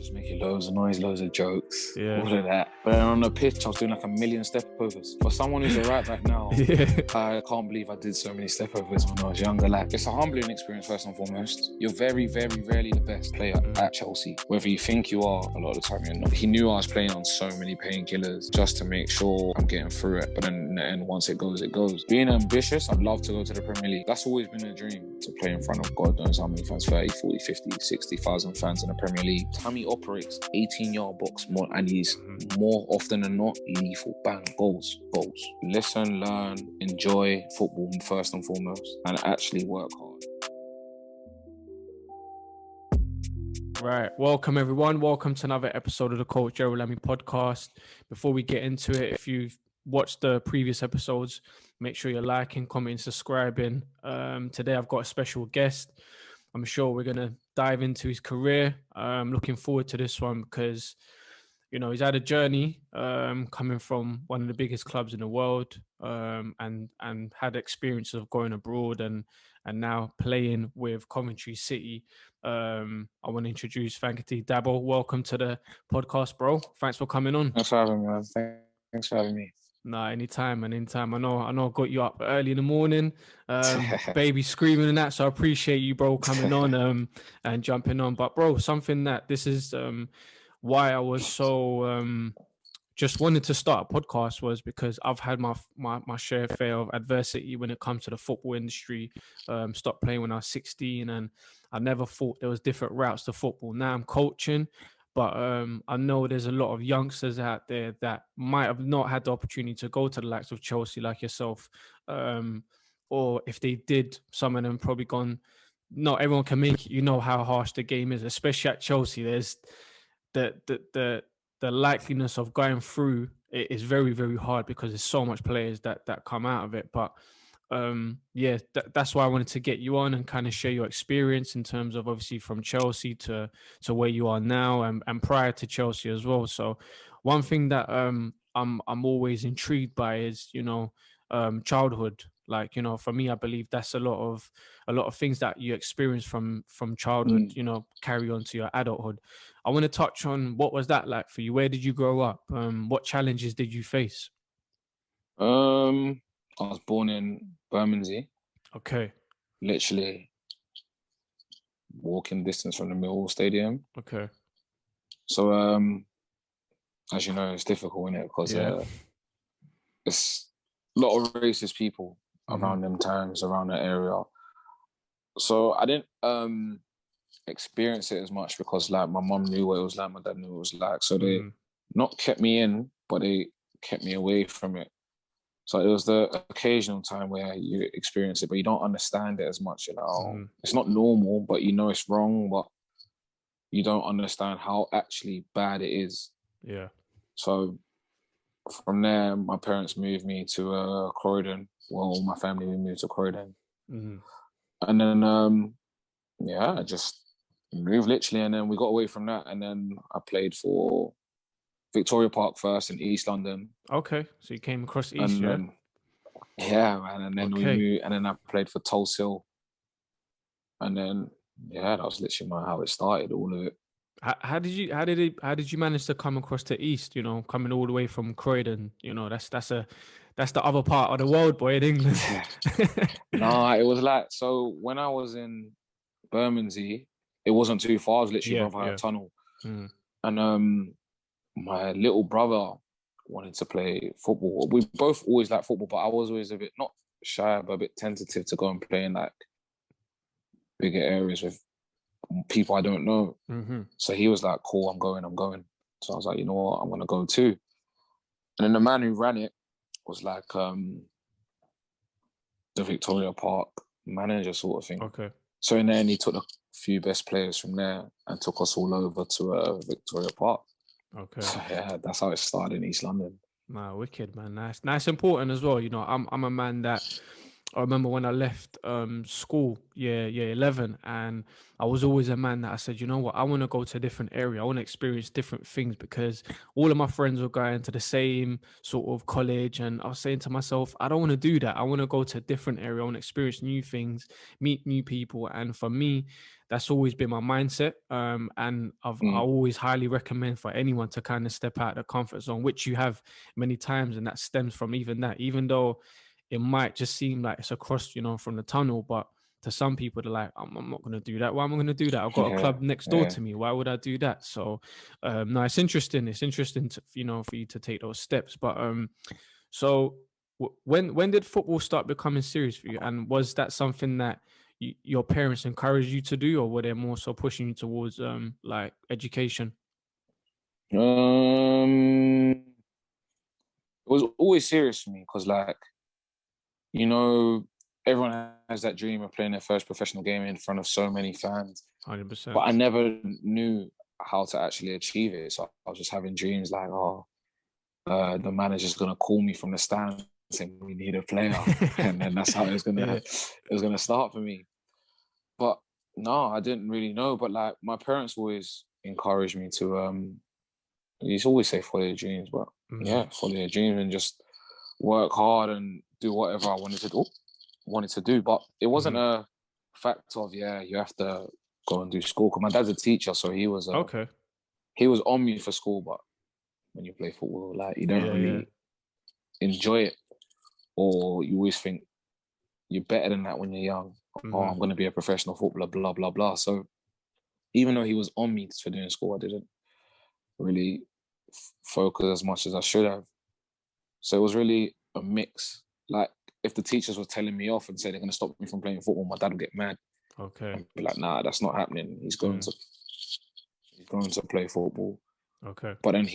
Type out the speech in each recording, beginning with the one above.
just making loads of noise, loads of jokes, Yeah. all of that. But then on the pitch, I was doing like 1,000,000 step overs. For someone who's a right back now, I can't believe I did so many step overs when I was younger. Like, it's a humbling experience first and foremost. You're very, very rarely the best player at Chelsea. Whether you think you are, a lot of the time you're not. He knew I was playing on so many painkillers just to make sure I'm getting through it. But then in the end, once it goes, it goes. Being ambitious, I'd love to go to the Premier League. That's always been a dream, to play in front of God knows how many fans, 30, 40, 50, 60,000 fans in the Premier League. Tammy operates 18-yard box more, and he's more often than not lethal. Bang, goals. Listen, learn, enjoy football first and foremost, and actually work hard. Right. Welcome, everyone. Welcome to another episode of the Coach Gerald Lami podcast. Before we get into it, if you've watched the previous episodes, make sure you're liking, commenting, subscribing. Today, I've got a special guest. I'm sure we're going to dive into his career. I'm looking forward to this one because, you know, he's had a journey coming from one of the biggest clubs in the world and had experience of going abroad and now playing with Coventry City. I want to introduce Fankaty Dabo. Welcome to the podcast, bro. Thanks for coming on. Thanks for having me, man. Thanks for having me. Nah, anytime. I know I got you up early in the morning, baby screaming and that. So I appreciate you, bro, coming on and jumping on. But bro, something that this is why I was so just wanted to start a podcast was because I've had my share of adversity when it comes to the football industry. Stopped playing when I was 16, and I never thought there was different routes to football. Now I'm coaching. But I know there's a lot of youngsters out there that might have not had the opportunity to go to the likes of Chelsea like yourself. Or if they did, some of them probably gone, not everyone can make it. You know how harsh the game is, especially at Chelsea. There's the likeliness of going through it is very, very hard because there's so much players that come out of it. But that's why I wanted to get you on and kind of share your experience in terms of obviously from Chelsea to where you are now and prior to Chelsea as well. So one thing that I'm always intrigued by is, you know, childhood. Like, you know, for me, I believe that's a lot of things that you experience from childhood, you know, carry on to your adulthood. I want to touch on what was that like for you? Where did you grow up? What challenges did you face? I was born in Bermondsey. Okay. Literally walking distance from the Millwall Stadium. Okay. So, as you know, it's difficult, innit? Because it's a lot of racist people around them times, around that area. So I didn't experience it as much because, like, my mum knew what it was like, my dad knew what it was like. So they not kept me in, but they kept me away from it. So it was the occasional time where you experience it, but you don't understand it as much. You know, it's not normal, but you know it's wrong, but you don't understand how actually bad it is. Yeah. So from there, my parents moved me to Croydon. Well, my family moved to Croydon. And then, I just moved literally. And then we got away from that. And then I played for Victoria Park first in East London. Okay, so you came across East, man. And then we moved, and then I played for Tulse Hill. And then, that was literally how it started, all of it. How did you manage to come across to East? You know, coming all the way from Croydon. You know, that's the other part of the world, boy, in England. Nah, it was like, so when I was in Bermondsey, it wasn't too far. I was literally by a tunnel, and my little brother wanted to play football. We both always liked football, but I was always a bit, not shy, but a bit tentative to go and play in like bigger areas with people I don't know. So he was like, cool, I'm going. So I was like, you know what, I'm going to go too. And then the man who ran it was like the Victoria Park manager sort of thing. Okay. So in the end, he took a few best players from there and took us all over to Victoria Park. Okay. So that's how it started in East London. Nah, wicked, man. That's important as well. You know, I'm a man that I remember when I left school, year 11, and I was always a man that I said, you know what, I want to go to a different area. I want to experience different things because all of my friends were going to the same sort of college. And I was saying to myself, I don't want to do that. I want to go to a different area. I want to experience new things, meet new people. And for me, that's always been my mindset. And I always highly recommend for anyone to kind of step out of the comfort zone, which you have many times. And that stems from even that, even though it might just seem like it's across, from the tunnel, but to some people, they're like, I'm not going to do that. Why am I going to do that? I've got a club next door to me. Why would I do that? So, no, it's interesting. It's interesting to, for you to take those steps. But so when did football start becoming serious for you? And was that something that your parents encouraged you to do, or were they more so pushing you towards like education? It was always serious for me because, like, everyone has that dream of playing their first professional game in front of so many fans. 100%. But I never knew how to actually achieve it. So I was just having dreams like, the manager's gonna call me from the stand saying we need a player, and then that's how it was gonna start for me. But no, I didn't really know. But like my parents always encouraged me to used to always say follow your dreams, but follow your dreams and just work hard and do whatever I wanted to do. But it wasn't a fact of you have to go and do school. Because my dad's a teacher, so he was he was on me for school. But when you play football, like you don't really enjoy it, or you always think you're better than that when you're young. Oh, I'm going to be a professional footballer, blah blah blah. So even though he was on me for doing school, I didn't really focus as much as I should have. So it was really a mix. Like if the teachers were telling me off and say they're going to stop me from playing football, my dad would get mad. Okay. I'd be like, nah, that's not happening. He's going to play football. Okay. But then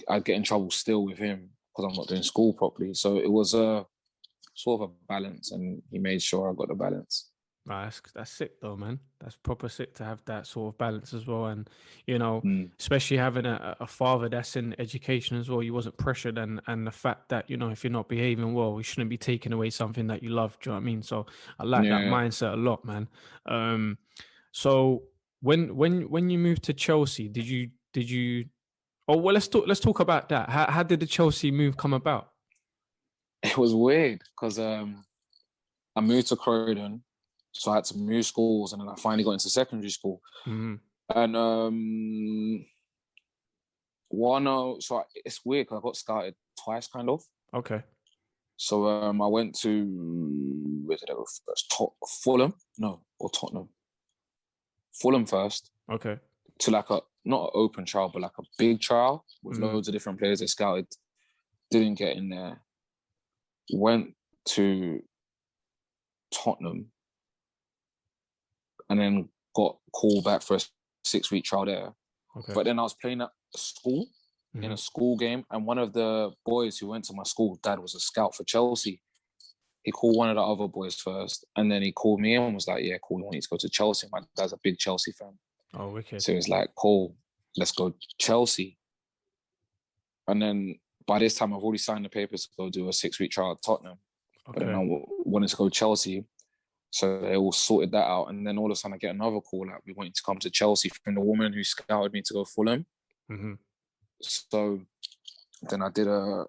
I'd get in trouble still with him because I'm not doing school properly. So it was a sort of a balance, and he made sure I got the balance. That's sick though, man. That's proper sick to have that sort of balance as well. And, especially having a father that's in education as well, you wasn't pressured, and the fact that, if you're not behaving well, you shouldn't be taking away something that you love. Do you know what I mean? So I like that mindset a lot, man. So when you moved to Chelsea, did you oh, well, let's talk about that. How did the Chelsea move come about? It was weird because I moved to Croydon, so I had to move schools, and then I finally got into secondary school. And it's weird because I got scouted twice, kind of. Okay. So I went to, where did I go first? Fulham? No, or Tottenham. Fulham first. Okay. To like not an open trial, but like a big trial with loads of different players they scouted. Didn't get in there. Went to Tottenham and then got called back for a 6-week trial there. Okay. But then I was playing at school, in a school game, and one of the boys who went to my school, dad was a scout for Chelsea. He called one of the other boys first, and then he called me and was like, yeah, cool, I want you to go to Chelsea. My dad's a big Chelsea fan. Oh, wicked. So he was like, cool, let's go Chelsea. And then by this time, I've already signed the papers to go do a 6-week trial at Tottenham. Okay. But then I wanted to go Chelsea. So they all sorted that out. And then all of a sudden I get another call we want you to come to Chelsea from the woman who scouted me to go Fulham. So then I did a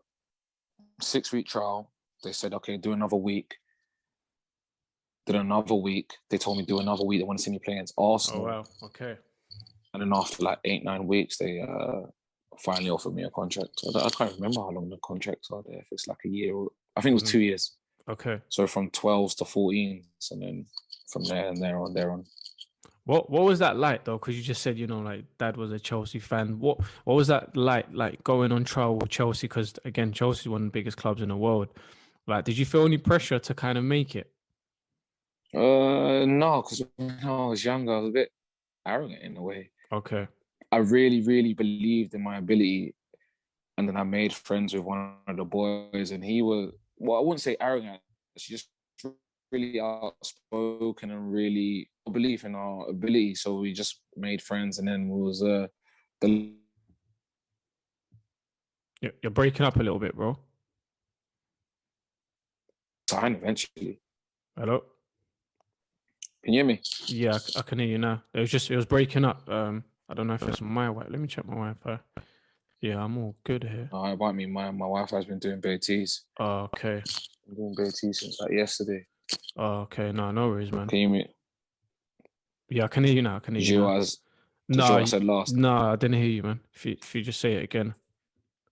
6-week trial. They said, okay, do another week. Did another week. They told me do another week. They want to see me play against Arsenal. Oh, wow. Okay. And then after like 8-9 weeks, they finally offered me a contract. So I can't remember how long the contracts are there. If it's like a year or I think it was 2 years. Okay. So from 12s to 14s, and then from there and there on. What was that like though? Because you just said, like dad was a Chelsea fan. What was that like going on trial with Chelsea? Because again, Chelsea is one of the biggest clubs in the world. Like, did you feel any pressure to kind of make it? No, because when I was younger, I was a bit arrogant in a way. Okay. I really, really believed in my ability, and then I made friends with one of the boys, and he was, well, I wouldn't say arrogant. She just really outspoken and really believe in our ability. So we just made friends, and then we was You're breaking up a little bit, bro. sign eventually. Hello? Can you hear me? Yeah, I can hear you now. It was breaking up. I don't know if it's my Wi-Fi. Let me check my Wi-Fi. Yeah, I'm all good here. No, it might mean my Wi-Fi's been doing BTs. Oh, okay. I'm doing BT since like yesterday. Oh, okay. No worries, man. Can you hear me? Yeah, I can hear you now. I can hear Did you you now. as did you what I said last? No, I didn't hear you, man. If you just say it again.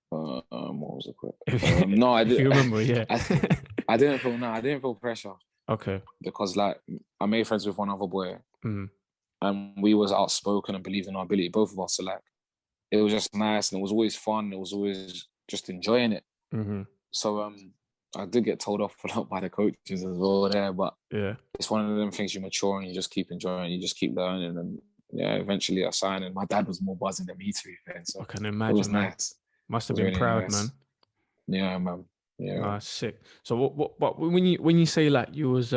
What was the quick? No, I If did. you remember, yeah. I didn't feel pressure. Okay. Because like I made friends with one other boy, Mm. and we was outspoken and believed in our ability. Both of us, so like it was just nice and it was always fun. It was always just enjoying it. Mm-hmm. So I did get told off a lot by the coaches as well there, but Yeah. it's one of them things you mature and you just keep enjoying, you just keep learning, and yeah, eventually I signed. And my dad was more buzzing than me, to be fair. So I can it was imagine, man. nice. Must It have was been really proud, nice. man. Yeah, man. Yeah. Nah, sick. So what when you say like you was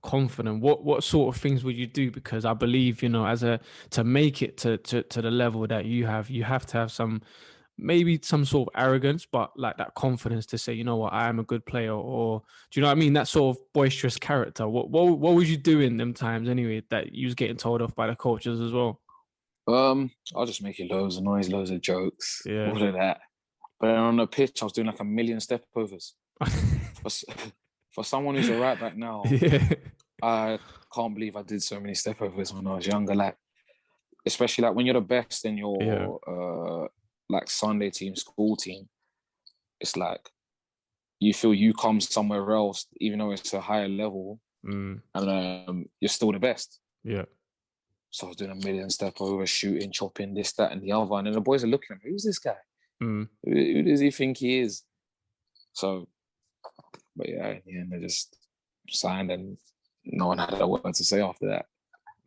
confident, what sort of things would you do? Because I believe, to make it to the level that you have to have maybe some sort of arrogance, but like that confidence to say, you know what, I am a good player, or do you know what I mean? That sort of boisterous character. What was you doing them times anyway that you was getting told off by the coaches as well? I'll just make loads of noise, loads of jokes, Yeah. all of that. But then on the pitch, I was doing like a million step overs. For someone who's a right back now, Yeah. I can't believe I did so many step overs when I was younger. Like, especially like when you're the best in your like Sunday team, school team, it's like you feel you come somewhere else, even though it's a higher level, and you're still the best. Yeah. So I was doing a million step over, shooting, chopping, this, that, and the other. And then the boys are looking at me, who's this guy? Who does he think he is? So, but yeah, in the end, they just signed and no one had a word to say after that.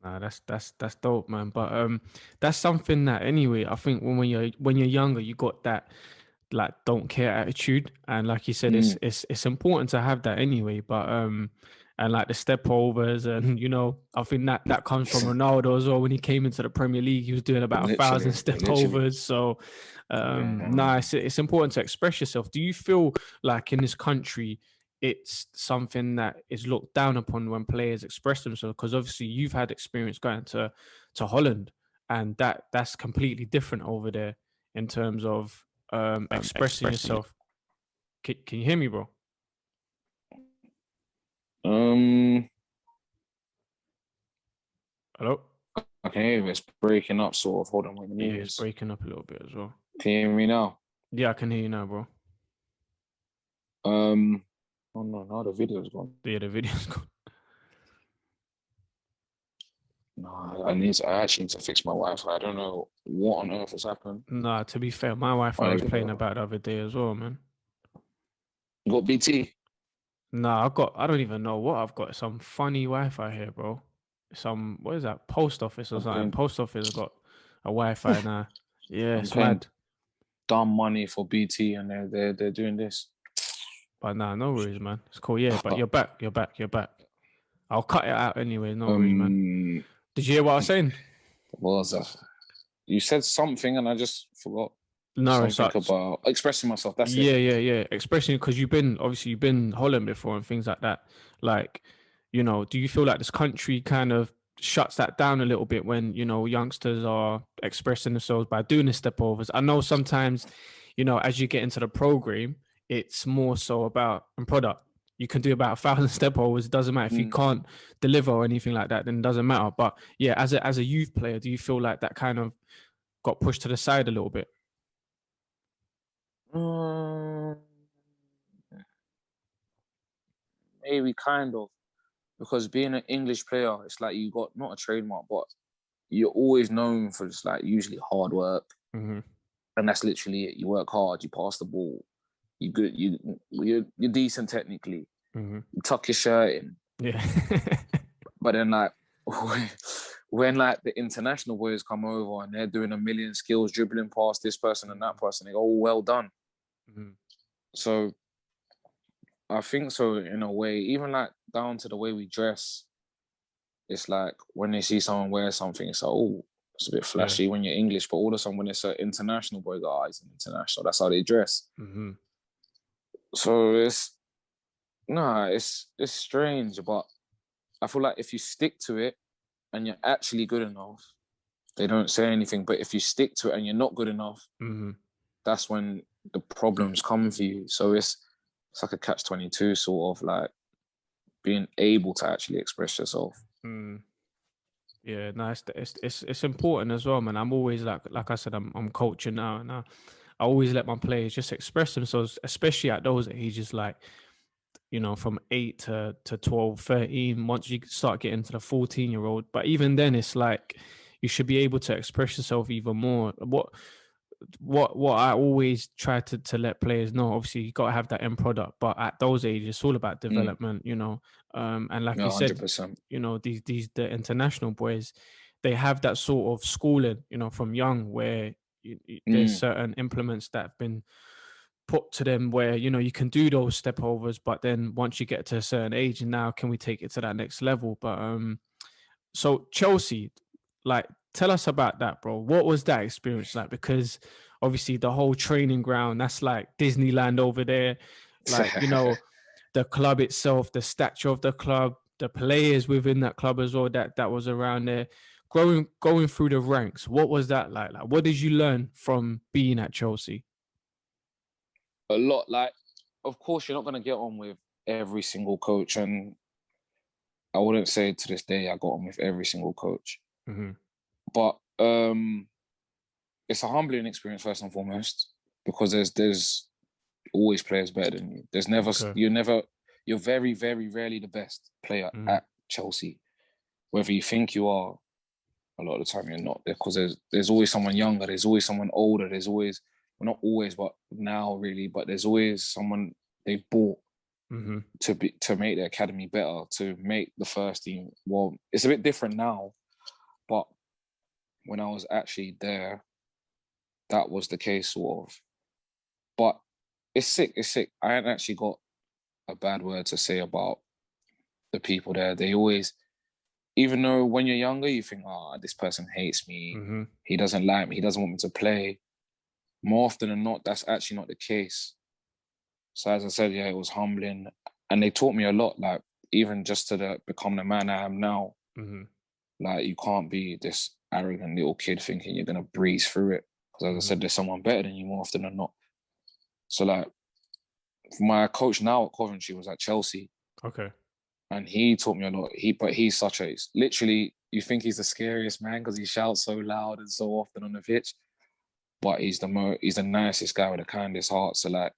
Nah, that's dope, man. But that's something that anyway, I think when you're younger, you got that like don't care attitude, and like you said, it's important to have that anyway. But and like the step overs, and I think that comes from Ronaldo as well. When he came into the Premier League, he was doing about 1,000 step overs. So it's important to express yourself. Do you feel like in this country it's something that is looked down upon when players express themselves? Because obviously you've had experience going to Holland, and that's completely different over there in terms of expressing yourself. Can you hear me, bro? Hello? I can hear you. It's breaking up, sort of. Hold on, yeah, it's breaking up a little bit as well. Can you hear me now? Yeah, I can hear you now, bro. Oh no, now the video's gone. Yeah, the video's gone. No, I actually need to fix my Wi-Fi. I don't know what on earth has happened. Nah, to be fair, my Wi-Fi was playing about the other day as well, man. You got BT? Nah, I don't even know what I've got. Some funny Wi-Fi here, bro. What is that? Post office or something. Post office got a Wi-Fi now. Yeah, it's mad. Dumb money for BT, and they're doing this. But nah, no worries, man. It's cool. Yeah, but you're back. I'll cut it out anyway. No worries, man. Did you hear what I was saying? What was that? You said something and I just forgot. No, something about expressing myself. That's it. Yeah. Expressing, because you've been Holland before and things like that. Like, do you feel like this country kind of shuts that down a little bit when youngsters are expressing themselves by doing the step overs? I know sometimes, as you get into the program, it's more so about product. You can do about 1,000 step overs. It doesn't matter if you can't deliver or anything like that. Then it doesn't matter. But yeah, as a youth player, do you feel like that kind of got pushed to the side a little bit? Maybe kind of, because being an English player, it's like you got not a trademark, but you're always known for just like usually hard work, and that's literally it. You work hard, you pass the ball, you're decent technically. You tuck your shirt in. Yeah. But then like when like the international boys come over and they're doing a million skills, dribbling past this person and that person, they go, oh, well done. So I think so in a way, even like down to the way we dress, it's like when they see someone wear something, it's like, oh, it's a bit flashy when you're English, but all of a sudden when it's an international boy, he's an international. That's how they dress. So Nah, it's strange, but I feel like if you stick to it and you're actually good enough, they don't say anything. But if you stick to it and you're not good enough, that's when the problems come for you. So it's like a catch-22 sort of, like being able to actually express yourself. Yeah, no, it's important as well, man. I'm always like I said, I'm coaching now, and I always let my players just express themselves, especially at those ages, like, you know, from 8 to 12, 13, once you start getting to the 14-year-old. But even then, it's like you should be able to express yourself even more. What I always try to let players know, obviously you got to have that end product, but at those ages it's all about development, you know. And like Yeah, you said, 100%. you know, these the international boys, they have that sort of schooling, you know, from young, where there's certain implements that have been put to them where, you know, you can do those step overs, but then once you get to a certain age, and now can we take it to that next level? But so Chelsea, like, tell us about that, bro. What was that experience like? Because obviously the whole training ground, that's like Disneyland over there. Like, you know, the club itself, the stature of the club, the players within that club as well, that was around there. Going through the ranks, what was that like? Like, what did you learn from being at Chelsea? A lot. Like, of course, you're not going to get on with every single coach. And I wouldn't say to this day I got on with every single coach. But it's a humbling experience first and foremost, because there's always players better than you. There's never you're very, very rarely the best player at Chelsea. Whether you think you are, a lot of the time you're not, because there's always someone younger, there's always someone older, there's always, well, not always, but now really, but there's always someone they've bought to make the academy better, to make the first team. Well, it's a bit different now, but when I was actually there, that was the case, sort of. But it's sick. It's sick. I ain't actually got a bad word to say about the people there. They always, even though when you're younger, you think, oh, this person hates me. He doesn't like me. He doesn't want me to play. More often than not, that's actually not the case. So as I said, yeah, it was humbling. And they taught me a lot, like, even just to become the man I am now. Like, you can't be this arrogant little kid thinking you're going to breeze through it. Because as I said, there's someone better than you more often than not. So, like, my coach now at Coventry was at Chelsea. Okay. And he taught me a lot. But he's such a, literally, you think he's the scariest man because he shouts so loud and so often on the pitch. But he's the nicest guy with the kindest heart. So, like,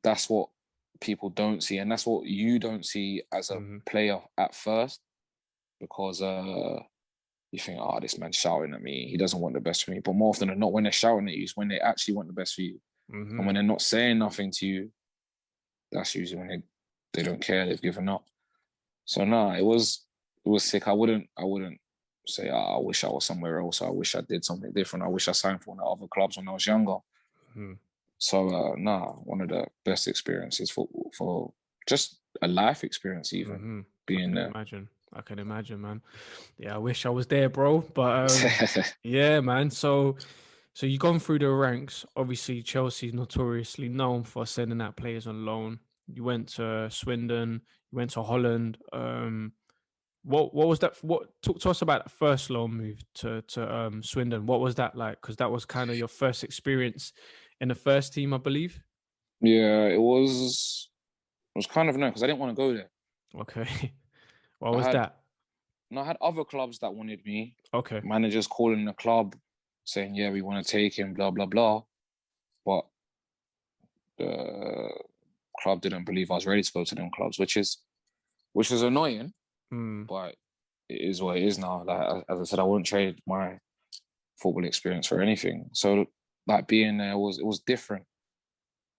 that's what people don't see. And that's what you don't see as a player at first. Because you think, oh, this man's shouting at me. He doesn't want the best for me. But more often than not, when they're shouting at you, it's when they actually want the best for you. And when they're not saying nothing to you, that's usually when they don't care. They've given up. So no, it was sick. I wouldn't say, oh, I wish I was somewhere else. I wish I did something different. I wish I signed for one of the other clubs when I was younger. So one of the best experiences for just a life experience, even being there. I can imagine, man. Yeah, I wish I was there, bro. But yeah, man. So you've gone through the ranks. Obviously, Chelsea's notoriously known for sending out players on loan. You went to Swindon. You went to Holland. What was that? Talk to us about the first loan move to Swindon. What was that like? Because that was kind of your first experience in the first team, I believe. Yeah, it was kind of annoying because I didn't want to go there. Okay. What was that? I had other clubs that wanted me. Okay. Managers calling the club saying, yeah, we want to take him, blah, blah, blah. But the club didn't believe I was ready to go to them clubs, which is annoying. But it is what it is now. Like, as I said, I wouldn't trade my football experience for anything. So, like, being there it was different.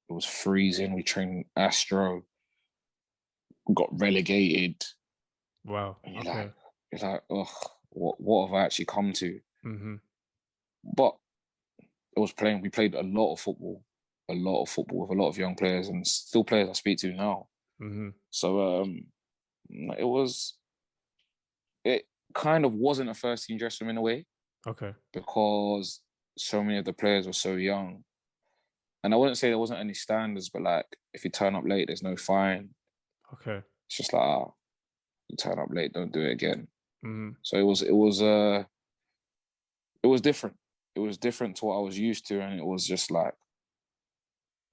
It was freezing. We trained Astro, got relegated. Wow. And you're like, ugh, what have I actually come to? But it was we played a lot of football with a lot of young players, and still players I speak to now. So it kind of wasn't a first team dressing room in a way. Okay. Because so many of the players were so young. And I wouldn't say there wasn't any standards, but like if you turn up late, there's no fine. Okay. It's just like, you turn up late, don't do it again. Mm-hmm. So it was different. It was different to what I was used to, and it was just like,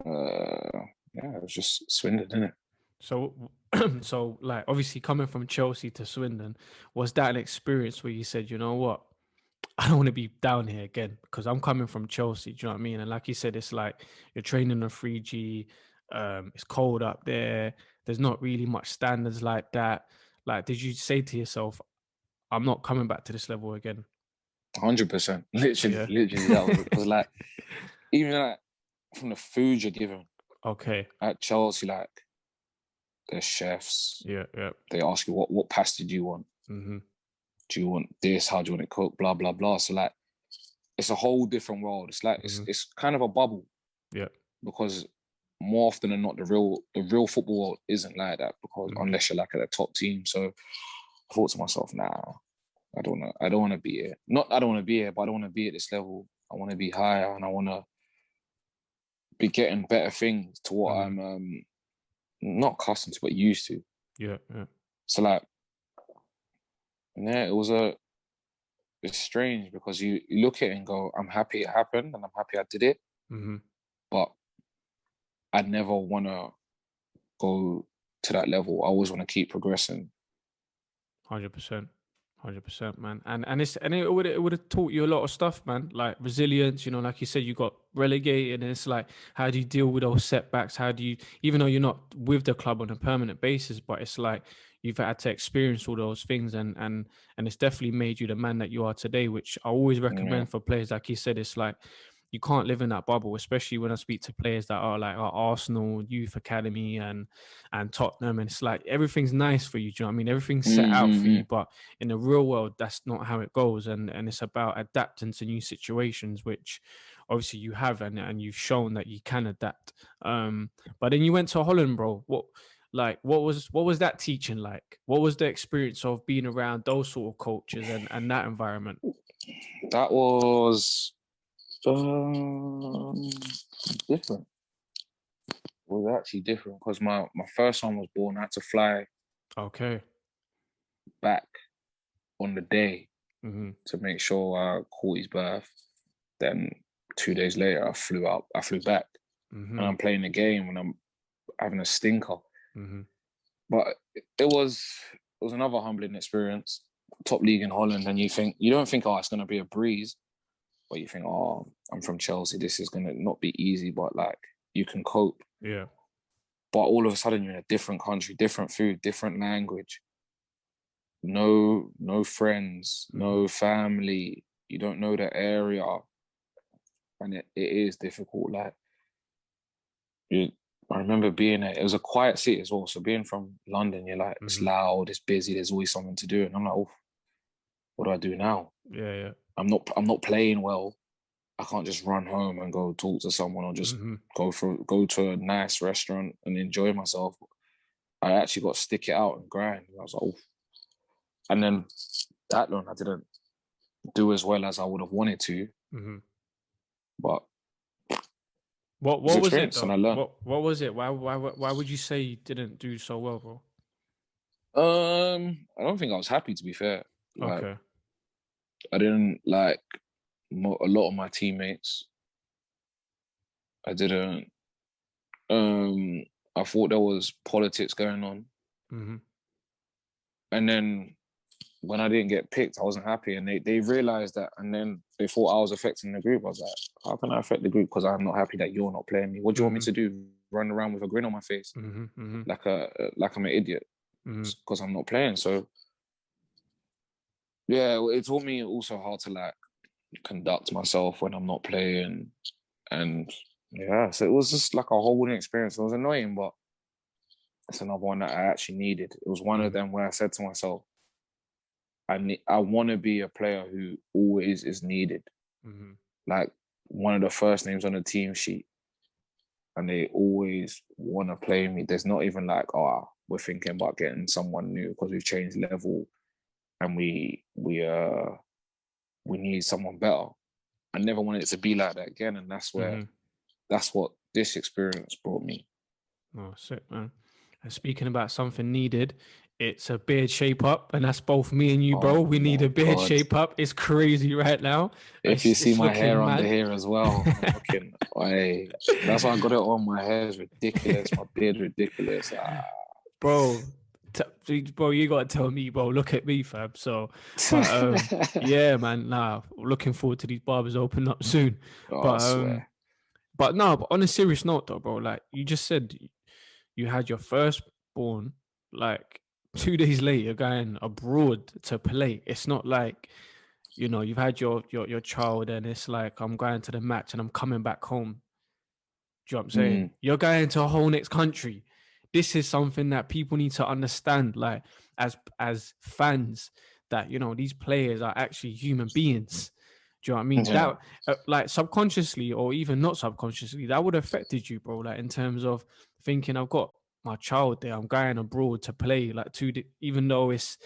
it was just Swindon, innit? So, so like obviously coming from Chelsea to Swindon, was that an experience where you said, you know what, I don't want to be down here again because I'm coming from Chelsea. Do you know what I mean? And like you said, it's like you're training on 3G. It's cold up there. There's not really much standards like that. Like, did you say to yourself, I'm not coming back to this level again? 100%. Literally, Yeah. literally that was because like even like from the food you're given Okay. at Chelsea, like there's chefs. Yeah. Yeah. They ask you what pasta do you want? Mm-hmm. Do you want this? How do you want it cooked? Blah blah blah. So like it's a whole different world. It's like Mm-hmm. it's kind of a bubble. Yeah. Because more often than not, the real football world isn't like that. Because Mm-hmm. unless you're like at the top team, so I thought to myself, nah, I don't want to be here. Not I don't want to be here, but I don't want to be at this level. I want to be higher, and I want to be getting better things to what Mm-hmm. I'm not accustomed to, but used to. Yeah. Yeah. So like, yeah, it's strange because you look at it and go, I'm happy it happened, and I'm happy I did it, Mm-hmm. but I never want to go to that level. I always want to keep progressing. 100%. 100%, man. And it would have taught you a lot of stuff, man. Like resilience, you know, like you said, you got relegated, and it's like, how do you deal with those setbacks? How do you, even though you're not with the club on a permanent basis, but it's like you've had to experience all those things, and it's definitely made you the man that you are today, which I always Yeah. recommend for players. Like you said, it's like you can't live in that bubble, especially when I speak to players that are like our Arsenal youth academy and Tottenham, and it's like everything's nice for you. Do you know what I mean? Everything's set out for you, but in the real world, that's not how it goes. And it's about adapting to new situations, which obviously you have, and you've shown that you can adapt. But then you went to Holland, bro. What was that teaching like? What was the experience of being around those sort of cultures and that environment? That was different. It was actually different because my first son was born. I had to fly Okay. back on the day Mm-hmm. to make sure I caught his birth. Then 2 days later, I flew back, Mm-hmm. and I'm playing the game and I'm having a stinker. Mm-hmm. But it was another humbling experience. Top league in Holland, and you don't think, oh, it's gonna be a breeze, but you think, oh, I'm from Chelsea. This is gonna not be easy, but like you can cope. Yeah. But all of a sudden, you're in a different country, different food, different language. No friends, Mm-hmm. no family. You don't know the area, and it is difficult. Like I remember being there. It was a quiet city as well. So being from London, you're like, it's Mm-hmm. loud, it's busy. There's always something to do, and I'm like, oh, what do I do now? Yeah. Yeah. I'm not playing well. I can't just run home and go talk to someone or just Mm-hmm. go to a nice restaurant and enjoy myself. I actually got to stick it out and grind. I was like, oh. And then that one I didn't do as well as I would have wanted to, Mm-hmm. but What it was was it experience and though? I learned. What was it? Why would you say you didn't do so well, bro? I don't think I was happy, to be fair. Like Okay. I didn't like a lot of my teammates. I didn't. I thought there was politics going on, Mm-hmm. and then when I didn't get picked, I wasn't happy, and they realized that, and then they thought I was affecting the group. I was like, how can I affect the group because I'm not happy that you're not playing me? What do you want me Mm-hmm. to do? Run around with a grin on my face Mm-hmm. Mm-hmm. like I'm an idiot Mm-hmm. because I'm not playing? So yeah, it taught me also how to like conduct myself when I'm not playing, and yeah, so it was just like a whole new experience. It was annoying, but it's another one that I actually needed. It was one of them where I said to myself, I want to be a player who always is needed. Mm-hmm. Like one of the first names on the team sheet, and they always want to play me. There's not even like, oh, we're thinking about getting someone new because we've changed level and we need someone better. I never wanted it to be like that again, and that's Mm-hmm. what this experience brought me. Oh, sick, man. And speaking about something needed, it's a beard shape up, and that's both me and you, bro. Oh We need my a beard God. shape up. It's crazy right now. If you see It's my hair looking under mad. here as well, I'm looking. That's why I got it on. My hair is ridiculous. My beard ridiculous. Bro, bro, you gotta tell me, bro. Look at me, fam. So, but yeah, man. Nah, looking forward to these barbers opening up soon. Oh, I But swear. but no. But on a serious note, though, bro, like you just said, you had your firstborn, like 2 days later, you're going abroad to play. It's not like, you've had your child, and it's like I'm going to the match and I'm coming back home. Do you know what I'm saying? You're going to a whole next country. This is something that people need to understand, like as fans, that these players are actually human beings. Do you know what I mean? Yeah. That like subconsciously or even not subconsciously, that would have affected you, bro. Like in terms of thinking, I've got my child there, I'm going abroad to play, like even though it's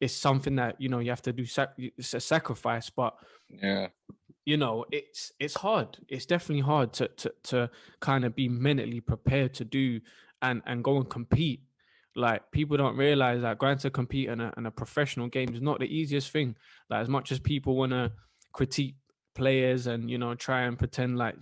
something that you have to do. It's a sacrifice, but Yeah. it's hard. It's definitely hard to kind of be mentally prepared to do and go and compete. Like people don't realize that going to compete in a professional game is not the easiest thing. Like as much as people want to critique players and try and pretend like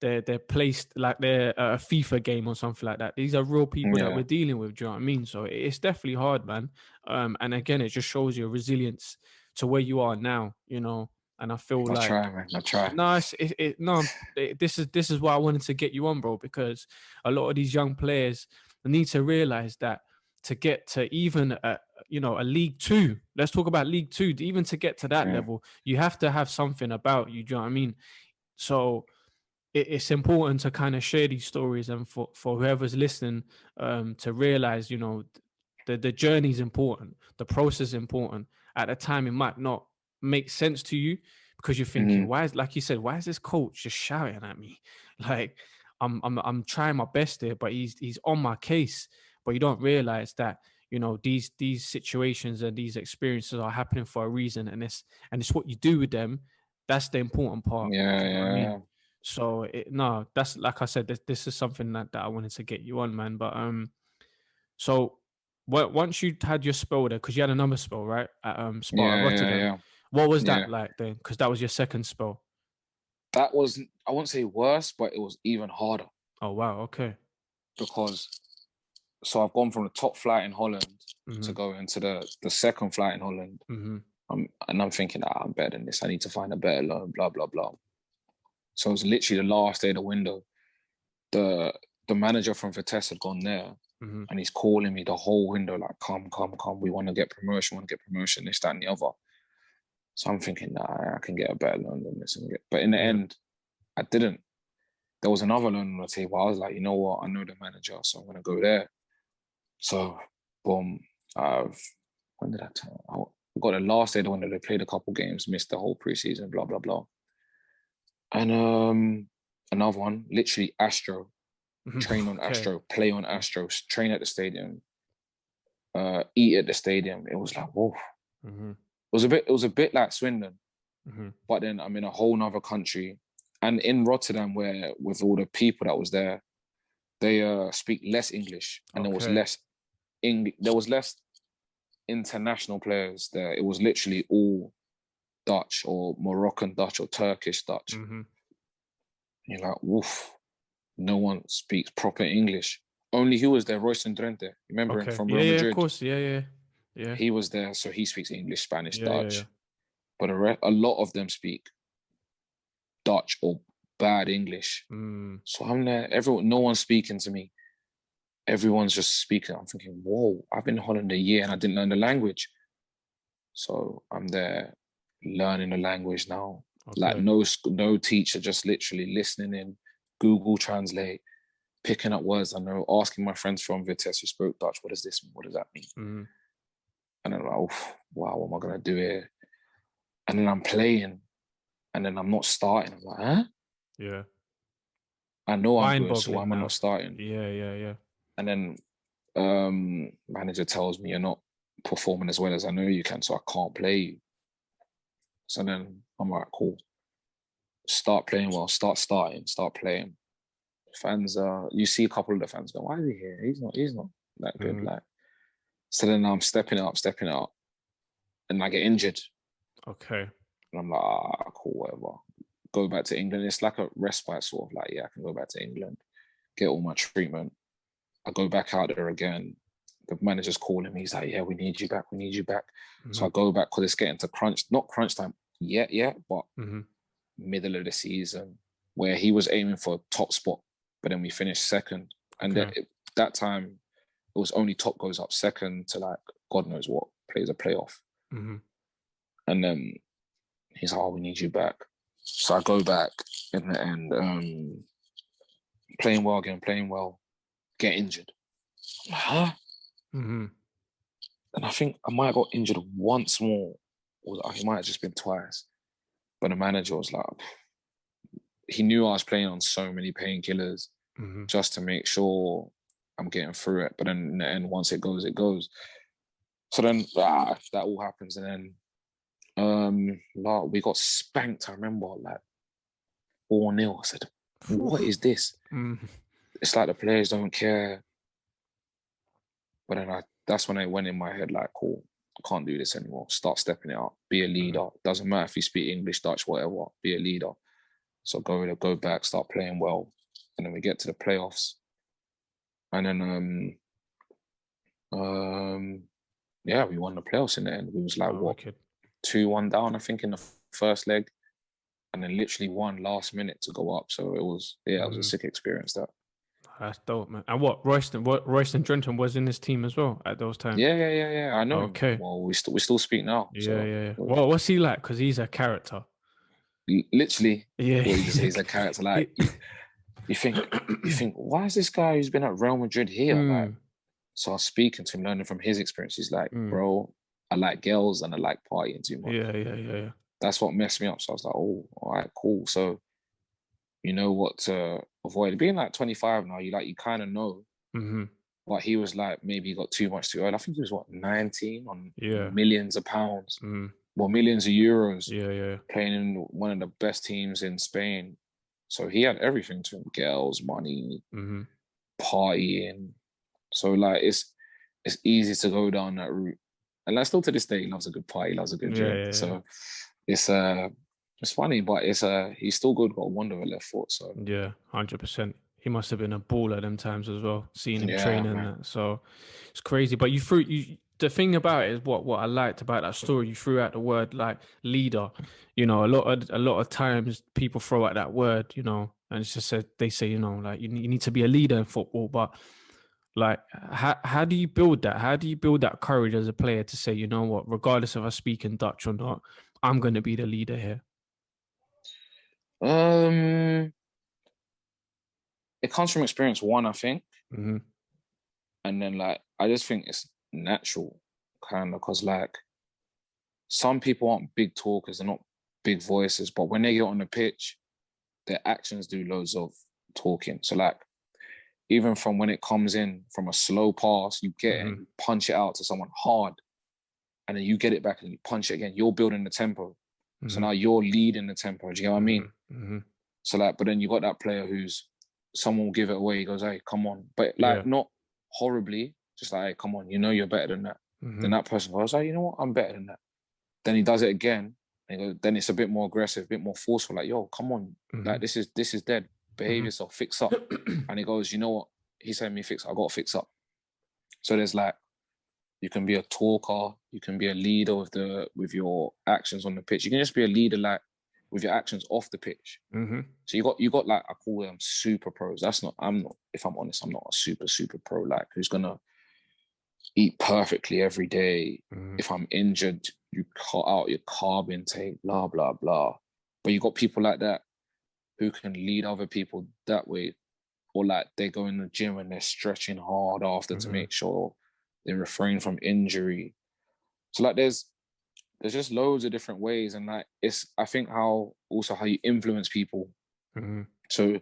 they're placed like they're a FIFA game or something like that. These are real people that we're dealing with. Do you know what I mean? So it's definitely hard, man. And again, it just shows your resilience to where you are now. And I feel I like try, man. I try. no, this is why I wanted to get you on, bro, because a lot of these young players need to realize that to get to even a League Two. Let's talk about League Two. Even to get to that level, you have to have something about you. Do you know what I mean? So it's important to kind of share these stories, and for whoever's listening to realize the journey is important, the process is important. At the time it might not make sense to you because you're thinking, why is, like you said, why is this coach just shouting at me? Like I'm trying my best here, but he's on my case. But you don't realize that these situations and these experiences are happening for a reason, and it's what you do with them. That's the important part. Yeah, Do you know what I mean? yeah. So no, that's like I said, this is something that I wanted to get you on, man. But so once you had your spell there, because you had another spell, right, at Sparta Rotterdam. Yeah. What was that like then? Because that was your second spell. That was, I won't say worse, but it was even harder. Oh wow, okay. Because so I've gone from the top flight in Holland to go into the second flight in Holland. And I'm thinking, I'm better than this. I need to find a better loan, blah, blah, blah. So it was literally the last day of the window. The manager from Vitesse had gone there, and he's calling me the whole window, like, come. We want to get promotion, this, that, and the other. So I'm thinking, I can get a better loan than this. But in the end, I didn't. There was another loan on the table. I was like, you know what? I know the manager, so I'm going to go there. So, boom. When did I tell? I got the last day of the window. They played a couple games, missed the whole preseason, blah, blah, blah. And another one, literally Astro. Train on Astro, play on Astro, train at the stadium, eat at the stadium. It was like, whoa. It was a bit like Swindon. But then I'm in a whole nother country. And in Rotterdam, where with all the people that was there, they speak less English. And there was less international players there. It was literally all Dutch or Moroccan Dutch or Turkish Dutch. You're like, woof. No one speaks proper English. Only who was there? Royston Drenthe. Remember him from Real Madrid? Yeah, of course. Yeah. He was there, so he speaks English, Spanish, Dutch. Yeah. But a lot of them speak Dutch or bad English. So I'm there. No one's speaking to me. Everyone's just speaking. I'm thinking, whoa, I've been in Holland a year and I didn't learn the language. So I'm there learning the language now. Like no teacher, just literally listening in, Google Translate, picking up words I know, asking my friends from Vitesse who spoke Dutch, what does this mean? What does that mean? And I'm like, oh, wow, what am I going to do here? And then I'm playing, and then I'm not starting. I'm like, huh? Yeah. I know I'm good, so why am I not starting? Yeah. And then manager tells me, you're not performing as well as I know you can, so I can't play you. So then I'm like, cool. Start playing well, start playing. fans you see a couple of the fans go, why is he here? He's not that good. Like, so then I'm stepping up, and I get injured. Okay. And I'm like, cool, whatever. Go back to England. It's like a respite sort of like, yeah, I can go back to England, get all my treatment. I go back out there again. The manager's calling me. He's like, yeah, we need you back. So I go back because it's getting to not crunch time yet, but middle of the season where he was aiming for a top spot, but then we finished second. And that time, it was only top goes up, second to like God knows what, plays a playoff. And then he's like, we need you back. So I go back in the end, playing well, get injured. I'm like, huh? And I think I might have got injured once more, or it might have just been twice. But the manager was like, he knew I was playing on so many painkillers just to make sure I'm getting through it. But then in the end, once it goes, it goes. So then that all happens. And then we got spanked, I remember, like 4-0. I said, what is this? It's like the players don't care. But then that's when it went in my head, like, cool, I can't do this anymore. Start stepping it up. Be a leader. Doesn't matter if you speak English, Dutch, whatever. Be a leader. So go back, start playing well. And then we get to the playoffs. And then, we won the playoffs in the end. We was like, 2-1 down, I think, in the first leg. And then literally won last minute to go up. So it was a sick experience, that. That's dope, man. And Royston Drenton was in this team as well at those times? Yeah. I know. Okay. Well, we still speak now. Yeah. Well, what's he like? Because he's a character. Literally. Yeah. Well, he's a character. Like, you think, why is this guy who's been at Real Madrid here? Like, so I was speaking to him, learning from his experience. He's like, bro, I like girls and I like partying too much. Yeah. That's what messed me up. So I was like, oh, all right, cool. So you know what to avoid. Being like 25 now, you kind of know. But he was like, maybe he got too much too early. I think he was 19 on millions of pounds, well, millions of euros. Yeah. Playing in one of the best teams in Spain. So he had everything to him: girls, money, partying. So like it's easy to go down that route. And like, still to this day, he loves a good party, loves a good drink. Yeah. So it's funny, but he's still good, got a wonder at left foot. So yeah, 100%. He must have been a baller at them times as well, seeing him train and that. So it's crazy. But the thing about it is what I liked about that story, you threw out the word like leader. You know, a lot of times people throw out that word, you know, and it's just they say, you know, like you need to be a leader in football. But like, how do you build that? How do you build that courage as a player to say, you know what, regardless of us speaking Dutch or not, I'm going to be the leader here? It comes from experience, one, I think. And then, like, I just think it's natural, kind of, because, like, some people aren't big talkers, they're not big voices, but when they get on the pitch, their actions do loads of talking. So, like, even from when it comes in from a slow pass, you get it and you punch it out to someone hard, and then you get it back and you punch it again. You're building the tempo. So now you're leading the tempo. Do you know what I mean? So, like, but then you got that player who's, someone will give it away. He goes, hey, come on. But like, not horribly, just like, hey, come on, you know you're better than that. Then that person goes, oh, you know what? I'm better than that. Then he does it again. And then it's a bit more aggressive, a bit more forceful. Like, yo, come on. Like, this is dead. Behave yourself, fix up. And he goes, you know what? He said me fix up. I got to fix up. So there's like, you can be a talker. You can be a leader with your actions on the pitch. You can just be a leader, like, with your actions off the pitch. So you got like, I call them super pros. I'm not, if I'm honest, I'm not a super pro, like, who's gonna eat perfectly every day. If I'm injured, you cut out your carb intake, blah, blah, blah. But you got people like that who can lead other people that way. Or like, they go in the gym and they're stretching hard after to make sure they refrain from injury. So like, there's just loads of different ways, and like, I think how you influence people. So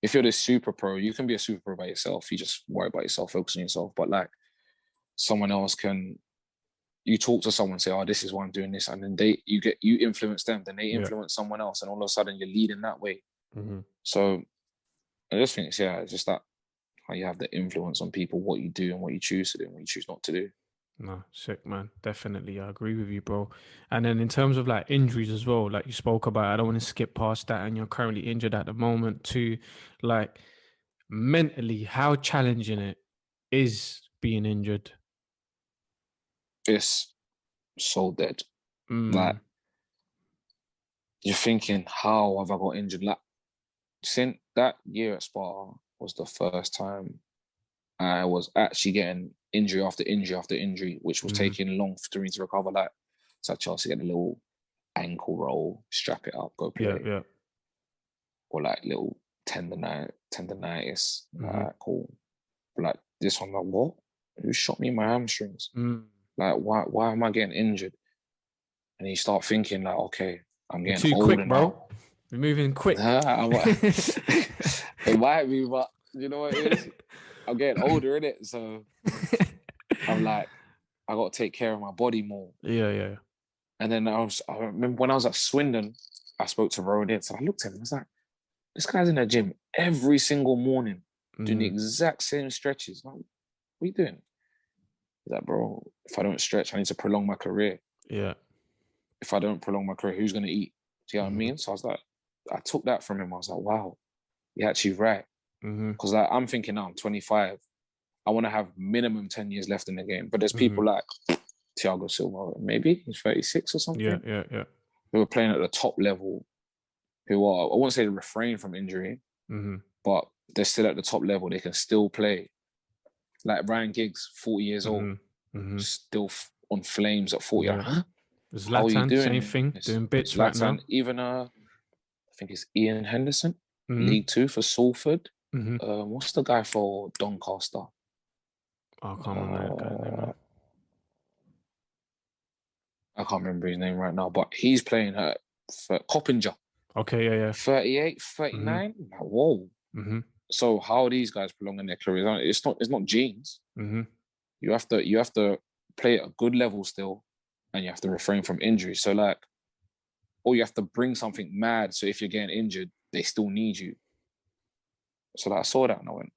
if you're this super pro, you can be a super pro by yourself. You just worry about yourself, focus on yourself. But like, someone else you talk to someone, say, oh, this is why I'm doing this, and then you influence them, then they influence someone else, and all of a sudden you're leading that way. So I just think it's just that how you have the influence on people, what you do and what you choose to do and what you choose not to do. No, sick, man. Definitely. I agree with you, bro. And then in terms of like injuries as well, like you spoke about, I don't want to skip past that. And you're currently injured at the moment too. Like mentally, how challenging it is being injured. It's so dead. Like, Mm, you're thinking, how have I got injured? Like, since that year at Sparta was the first time I was actually getting injury after injury after injury, which was mm, taking long for me to recover. Like, so Chelsea get a little ankle roll, strap it up, go yeah, play, yeah. or like little tendonitis. Mm-hmm. Cool. But like this one, like what? Who shot me in my hamstrings? Mm. Like why am I getting injured? And you start thinking like, okay, I'm You're getting too quick, older now. bro. You're moving quick. It might be, but you know what it is? I'm getting older, innit? So I'm like, I got to take care of my body more. Yeah, yeah. And then I remember when I was at Swindon, I spoke to Rowan. So I looked at him, I was like, this guy's in the gym every single morning doing the Mm, exact same stretches. Like, what are you doing? He's like, bro, if I don't stretch, I need to prolong my career. yeah. If I don't prolong my career, who's going to eat? Do you know what I Mm-hmm. mean? So I was like, I took that from him. I was like, wow, you're actually right. Mm-hmm. Because like, I'm thinking now, I'm 25. I want to have minimum 10 years left in the game. But there's Mm-hmm. people like Thiago Silva, maybe he's 36 or Yeah, something, yeah, yeah. who are playing at the top level, who are, I won't say refrain from injury, Mm-hmm. but they're still at the top level. They can still play. Like Ryan Giggs, 40 years old, Mm-hmm. Mm-hmm. still on flames at 40. Like, Yeah. huh? How are you Zlatan, same doing thing, this? doing bits right now. Zlatan, even I think it's Ian Henderson, Mm-hmm. League Two for Salford. Mm-hmm. What's the guy for Doncaster? Oh, I can't remember that guy's name Uh, now. I can't remember his name right now, but he's playing for Coppinger, Okay, yeah, yeah. 38, Mm-hmm. 39. Like, whoa. Mm-hmm. So how are these guys prolonging their careers? It's not genes. Mm-hmm. You have to play at a good level still, and you have to refrain from injury. So like, or you have to bring something mad. So if you're getting injured, they still need you. So like, I saw that and I went,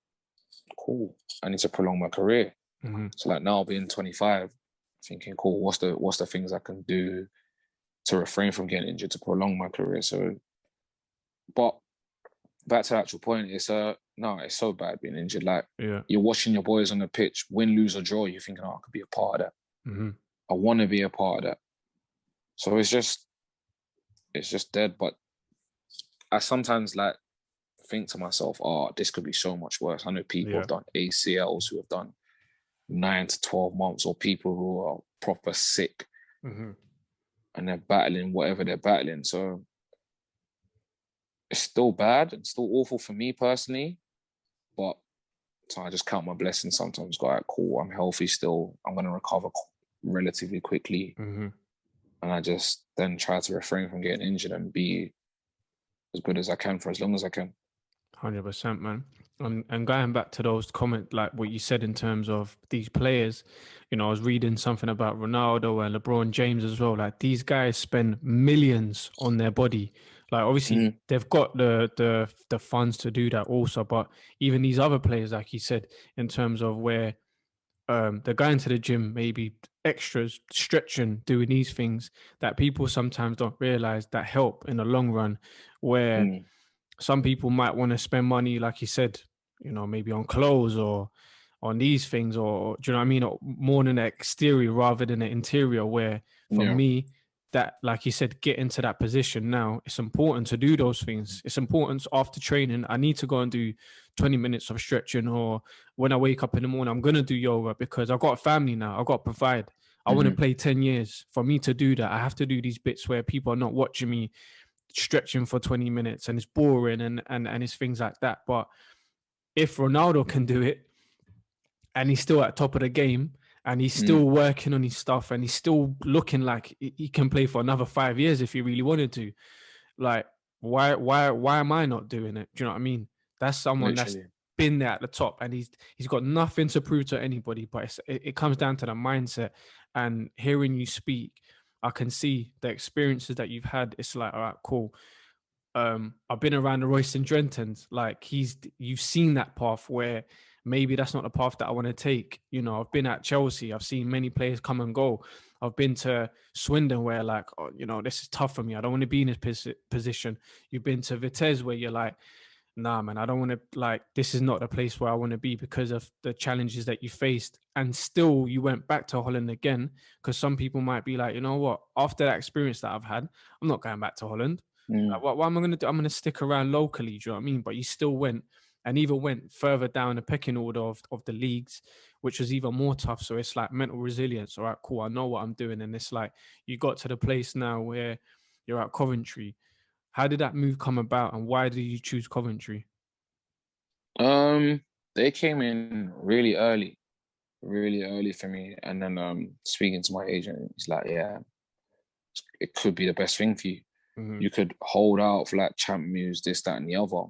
cool. I need to prolong my career. Mm-hmm. So like now being 25, thinking, cool, what's the things I can do to refrain from getting injured to prolong my career? So, but back to the actual point, it's no, it's so bad being injured. Like Yeah. you're watching your boys on the pitch, win, lose or draw, you're thinking, oh, I could be a part of that. Mm-hmm. I want to be a part of that. So it's just dead. But I sometimes like think to myself, oh, this could be so much worse. I know people Yeah. have done ACLs who have done 9 to 12 months, or people who are proper sick Mm-hmm. and they're battling whatever they're battling. So it's still bad and still awful for me personally. But so I just count my blessings sometimes. Go, all right, cool, I'm healthy still. I'm going to recover relatively quickly. Mm-hmm. And I just then try to refrain from getting injured and be as good as I can for as long as I can. 100%, man. And going back to those comments, like what you said in terms of these players, I was reading something about Ronaldo and LeBron James as well. Like these guys spend millions on their body. Like obviously they've got the funds to do that also, but even these other players, like you said, in terms of where they're going to the gym, maybe extras, stretching, doing these things that people sometimes don't realize that help in the long run, where some people might want to spend money, like you said, maybe on clothes or on these things, or do you know what I mean? Or more than the exterior rather than the interior, where for Yeah. me, that, like you said, get into that position now, it's important to do those things. It's important after training. I need to go and do 20 minutes of stretching, or when I wake up in the morning, I'm going to do yoga because I've got a family now. I've got to provide. I want to play 10 years. For me to do that, I have to do these bits where people are not watching me stretching for 20 minutes and it's boring and it's things like that. But if Ronaldo can do it and he's still at top of the game and he's still working on his stuff and he's still looking like he can play for another 5 years if he really wanted to, like why am I not doing it? Do you know what I mean? That's someone that's Literally. been there at the top and he's got nothing to prove to anybody, but it comes down to the mindset. And hearing you speak, I can see the experiences that you've had. It's like, all right, cool. I've been around the Royston Drentons. Like you've seen that path where maybe that's not the path that I want to take. You know, I've been at Chelsea. I've seen many players come and go. I've been to Swindon where like, oh, you know, this is tough for me. I don't want to be in this position. You've been to Vitesse where you're like, nah, man, I don't want to, like, this is not the place where I want to be because of the challenges that you faced. And still you went back to Holland again, because some people might be like, you know what, after that experience that I've had, I'm not going back to Holland. Like, what am I going to do? I'm going to stick around locally. Do you know what I mean? But you still went, and even went further down the pecking order of the leagues, which was even more tough. So it's like mental resilience. All right, cool. I know what I'm doing. And it's like, you got to the place now where you're at Coventry. How did that move come about, and why did you choose Coventry? They came in really early for me. And then speaking to my agent, he's like, yeah, it could be the best thing for you. Mm-hmm. You could hold out for like champ moves, this, that, and the other.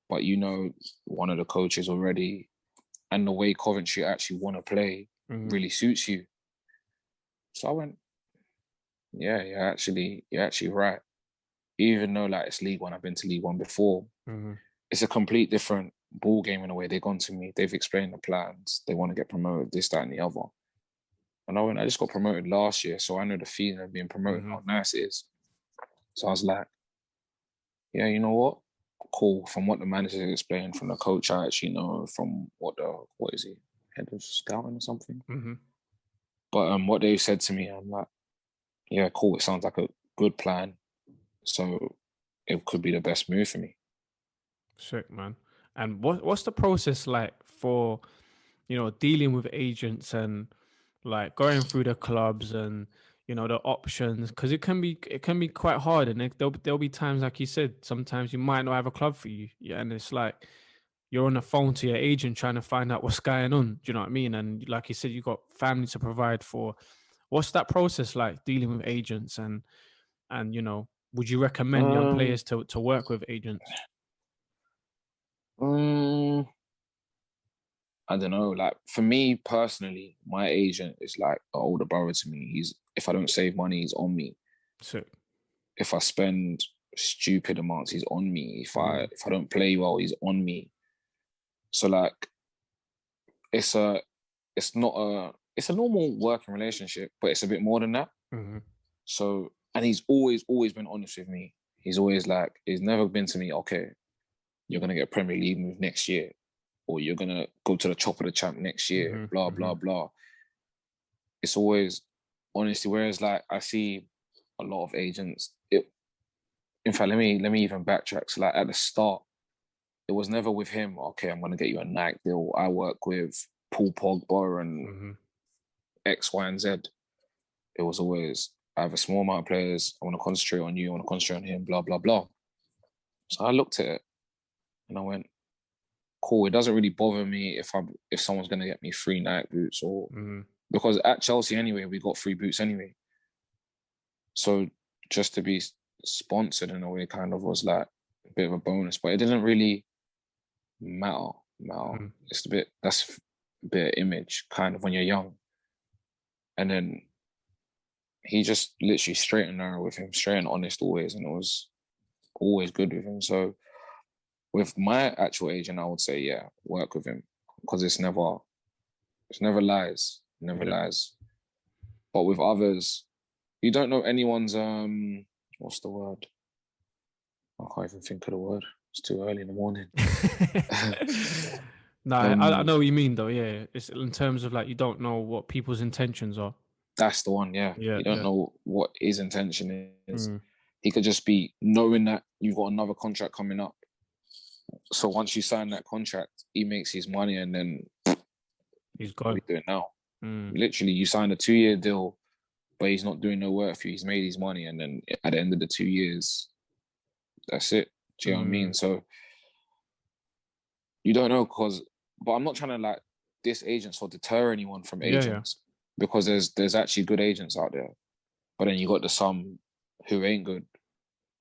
But you know, one of the coaches already, and the way Coventry actually want to play really suits you. So I went, yeah, you're actually right. Even though like it's League One, I've been to League One before. It's a complete different ball game in a way. They've gone to me, they've explained the plans, they want to get promoted, this, that, and the other. And I just got promoted last year, so I know the feeling of being promoted, how nice it is. So I was like, yeah, you know what? Cool. From what the manager explained, from the coach, I actually know from what is he? Head of scouting or something? But what they said to me, I'm like, yeah, cool. It sounds like a good plan. So it could be the best move for me. Sick, man. And what's the process like for, you know, dealing with agents and like going through the clubs and, you know, the options? Because it can be quite hard, and there'll be times, like you said, sometimes you might not have a club for you. Yeah, and it's like you're on the phone to your agent trying to find out what's going on. Do you know what I mean? And like you said, you got family to provide for. What's that process like, dealing with agents, and you know, would you recommend young players to work with agents? I don't know. Like for me personally, my agent is like an older brother to me. If I don't save money, he's on me. Sick. If I spend stupid amounts, he's on me. If I don't play well, he's on me. So like, it's a normal working relationship, but it's a bit more than that. So, and he's always been honest with me. He's always like, he's never been to me, okay, you're gonna get a Premier League move next year, or you're gonna go to the top of the champ next year, blah blah blah. It's always honesty. Whereas like I see a lot of agents. In fact, let me even backtrack. So like at the start, it was never with him. Okay, I'm gonna get you a Nike deal. I work with Paul Pogba and X, Y, and Z. It was always, I have a small amount of players. I want to concentrate on you. I want to concentrate on him. Blah blah blah. So I looked at it and I went, cool. It doesn't really bother me if someone's gonna get me free Nike boots, or because at Chelsea anyway we got free boots anyway. So just to be sponsored in a way kind of was like a bit of a bonus, but it didn't really matter. It's that's a bit of image kind of when you're young. And then he just literally straight and narrow with him, straight and honest always, and it was always good with him. So with my actual agent, I would say, yeah, work with him, because it's never lies, lies. But with others, you don't know anyone's what's the word? I can't even think of the word. It's too early in the morning. No, I know what you mean though. Yeah, it's in terms of like, you don't know what people's intentions are. That's the one. Yeah, you don't know what his intention is. He could just be knowing that you've got another contract coming up. So once you sign that contract, he makes his money, and then he's gone. What are we doing now? Literally, you signed a 2-year deal, but he's not doing no work for you. He's made his money, and then at the end of the 2 years, that's it. Do you know what I mean? So you don't know, but I'm not trying to like diss agents or deter anyone from agents, because there's actually good agents out there. But then you got the some who ain't good,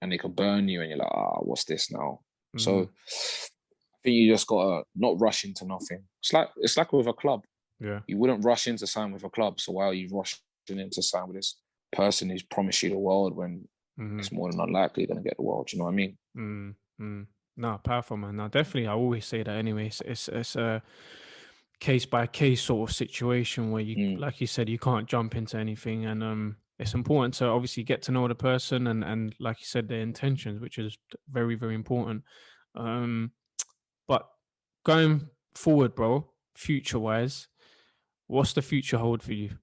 and they could burn you, and you're like, what's this now? So I think you just gotta not rush into nothing. It's like with a club. Yeah. You wouldn't rush into sign with a club. So why are you rushing into sign with this person who's promised you the world when it's more than unlikely you're going to get the world. You know what I mean? No, powerful, man. No, definitely. I always say that anyway. It's a case by case sort of situation where you, like you said, you can't jump into anything, and it's important to obviously get to know the person and like you said, their intentions, which is very, very important. But going forward, bro, future wise, what's the future hold for you?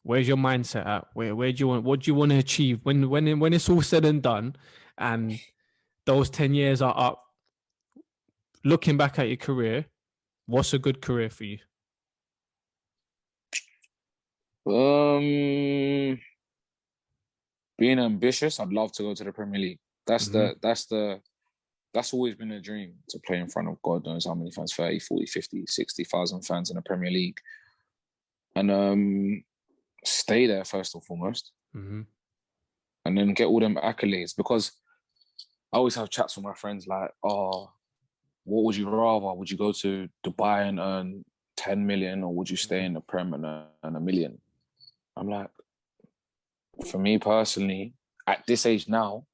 Where's your mindset at? Where do you want? What do you want to achieve when it's all said and done, and those 10 years are up? Looking back at your career, what's a good career for you? Being ambitious, I'd love to go to the Premier League. That's always been a dream, to play in front of God knows how many fans, 30, 40, 50, 60,000 fans in the Premier League. And stay there first and foremost. And then get all them accolades, because I always have chats with my friends like, oh, what would you rather? Would you go to Dubai and earn 10 million, or would you stay in the Prem and earn $1 million? I'm like, for me personally, at this age now,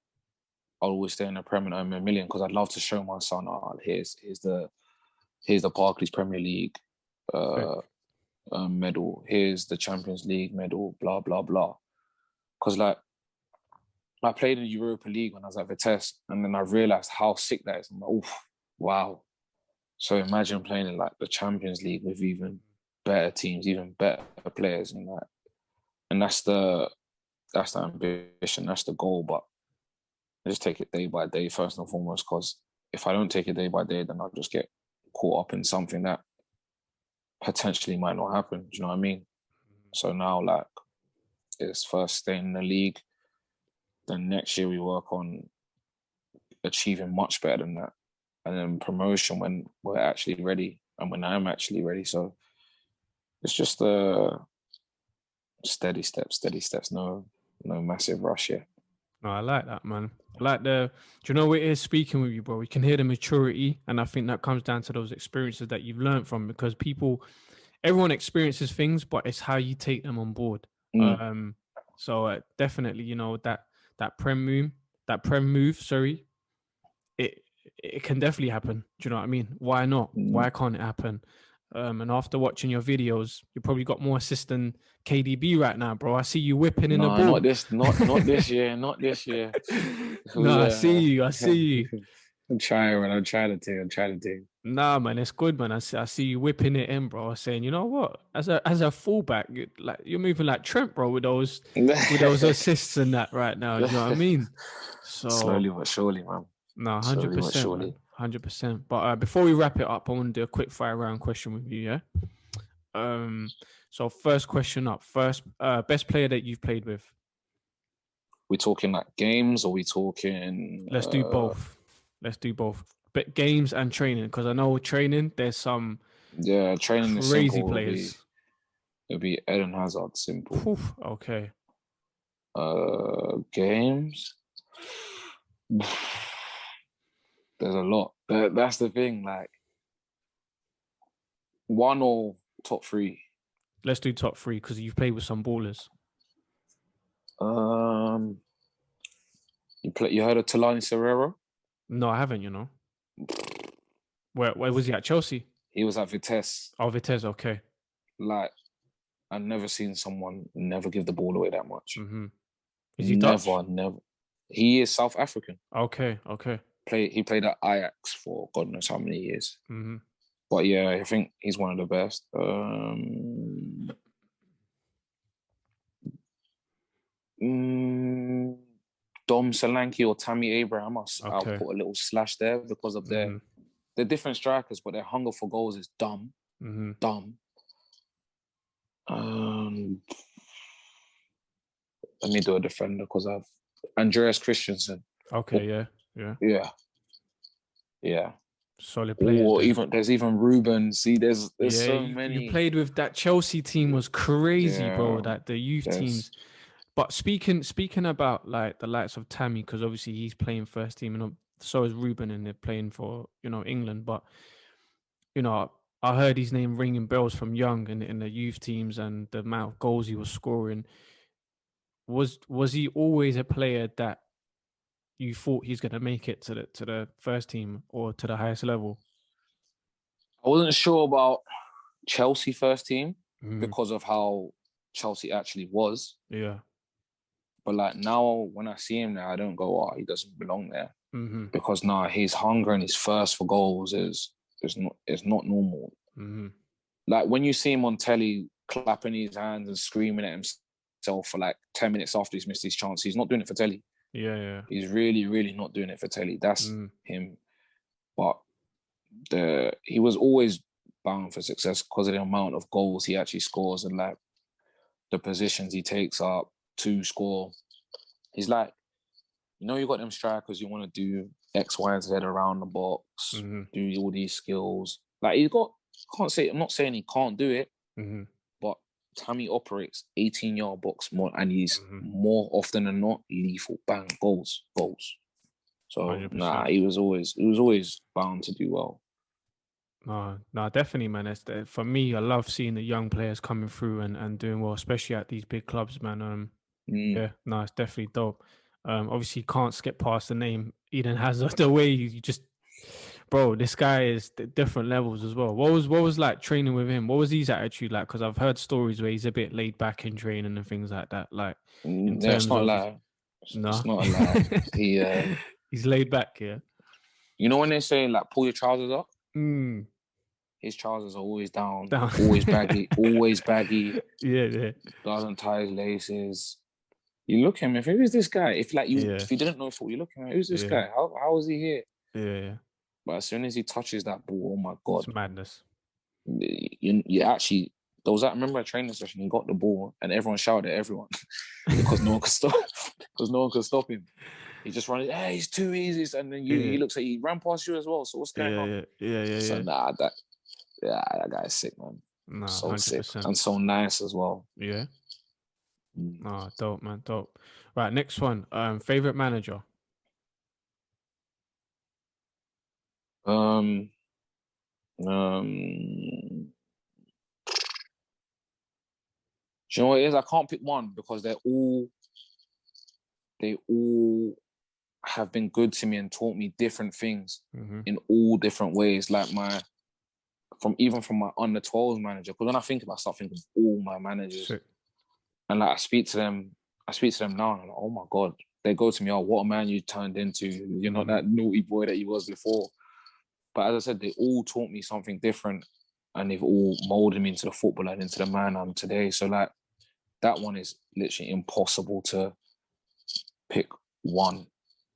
I'll always stay in the Prem and earn $1 million, because I'd love to show my son, oh, here's the Barclays Premier League medal, here's the Champions League medal, blah, blah, blah. Because like, I played in the Europa League when I was at Vitesse, and then I realised how sick that is. I'm like, oof, wow. So imagine playing in like the Champions League with even better teams, even better players, and that. And that's the ambition, that's the goal. But I just take it day by day, first and foremost, because if I don't take it day by day, then I'll just get caught up in something that potentially might not happen. Do you know what I mean? So now, like, it's first staying in the league. Then next year we work on achieving much better than that. And then promotion when we're actually ready and when I'm actually ready. So it's just steady steps, no massive rush yet. No, I like that, man. I like do you know what it is speaking with you, bro? We can hear the maturity, and I think that comes down to those experiences that you've learned from, because everyone experiences things, but it's how you take them on board. So definitely, you know, that prem move, sorry, it can definitely happen. Do you know what I mean? Why not? Why can't it happen? And after watching your videos, you probably got more assists than KDB right now, bro. I see you whipping in the ball. Not this year, not this year. No, yeah. I see you. I'm trying to do. Nah, man, it's good, man. I see you whipping it in, bro. Saying, you know what? As a fullback, you're moving like Trent, bro, with those assists and that right now. You know what I mean? So slowly but surely, man. No, 100%, 100%. But before we wrap it up, I want to do a quick fire round question with you. Yeah. So first question up. Best player that you've played with. We talking like games, or we talking? Let's do both. But games and training, because I know training, there's some training crazy is simple. players. It'll be Eden Hazard, simple. Oof, okay. Games. There's a lot. That's the thing. Like, one or top three. Let's do top three, because you've played with some ballers. You heard of Talani Serrero? No, I haven't. You know. Where was he at? Chelsea? He was at Vitesse. Oh, Vitesse, okay. Like, I've never seen someone never give the ball away that much. Is he Dutch? Never. He is South African. Okay. He played at Ajax for God knows how many years. But yeah, I think he's one of the best. Dom Solanke or Tammy Abraham. I'll put a little slash there, because of they're different strikers, but their hunger for goals is dumb. Dumb. Let me do a defender, because I've Andreas Christensen. Okay, yeah. Solid players. Or there's even Ruben. See, there's so many. You played with that Chelsea team, was crazy, bro. That the youth teams. But speaking about like the likes of Tammy, because obviously he's playing first team, and so is Ruben, and they're playing for England. But I heard his name ringing bells from young in the youth teams, and the amount of goals he was scoring. Was he always a player that you thought he's going to make it to the first team or to the highest level? I wasn't sure about Chelsea first team Mm, because of how Chelsea actually was. yeah. But like now, when I see him now, I don't go, "Oh, he doesn't belong there," Mm-hmm. because now his hunger and his thirst for goals is not normal. Mm-hmm. Like when you see him on telly clapping his hands and screaming at himself for like 10 minutes after he's missed his chance, he's not doing it for telly. Yeah, yeah. He's really, really not doing it for telly. That's Mm, him. But he was always bound for success because of the amount of goals he actually scores and like the positions he takes up to score. He's like, you got them strikers, you want to do X, Y, and Z around the box, mm-hmm. do all these skills. Like I'm not saying he can't do it, Mm-hmm. but Tammy operates 18-yard box more, and he's Mm-hmm. more often than not lethal. Bang, goals. So 100%. he was always bound to do well. No, definitely, man. For me, I love seeing the young players coming through and doing well, especially at these big clubs, man. Yeah, no, it's definitely dope. Obviously, you can't skip past the name Eden Hazard. The way you just, bro, this guy is different levels as well. What was like training with him? What was his attitude like? Because I've heard stories where he's a bit laid back in training and things like that. Like in Yeah, it's terms not a of, lie. no, It's not a lie. he's laid back. Yeah. You know when they say like pull your trousers up, Mm, his trousers are always down, down. always baggy. Yeah, yeah, Doesn't tie his laces. You look at him. If who is this guy? yeah, if you didn't know, thought you're looking at who's this yeah, guy? How is he here? yeah, yeah. But as soon as he touches that ball, oh my It's god! madness. You actually there was that. I remember a training session. He got the ball and everyone shouted at everyone because no one could stop. Because no one could stop him. He just running. Hey, he's too easy. And then he Yeah, looks like he ran past you as well. So what's going on? yeah, yeah, yeah, So yeah. that guy is sick, man. No, So sick 100%. and so nice as well. Yeah. Mm. Oh, dope, man, dope. Right, next one. Favorite manager. Um, um, do you know what it is? I can't pick one because they all have been good to me and taught me different things Mm-hmm. in all different ways. Like from my under 12s manager. Because when I think about it, I start thinking of all my managers. Sick. And like I speak to them now and I'm like, oh my God. They go to me, oh, what a man you turned into. You're not that naughty boy that you was before. But as I said, they all taught me something different and they've all molded me into the footballer and into the man I'm today. So like that one is literally impossible to pick one,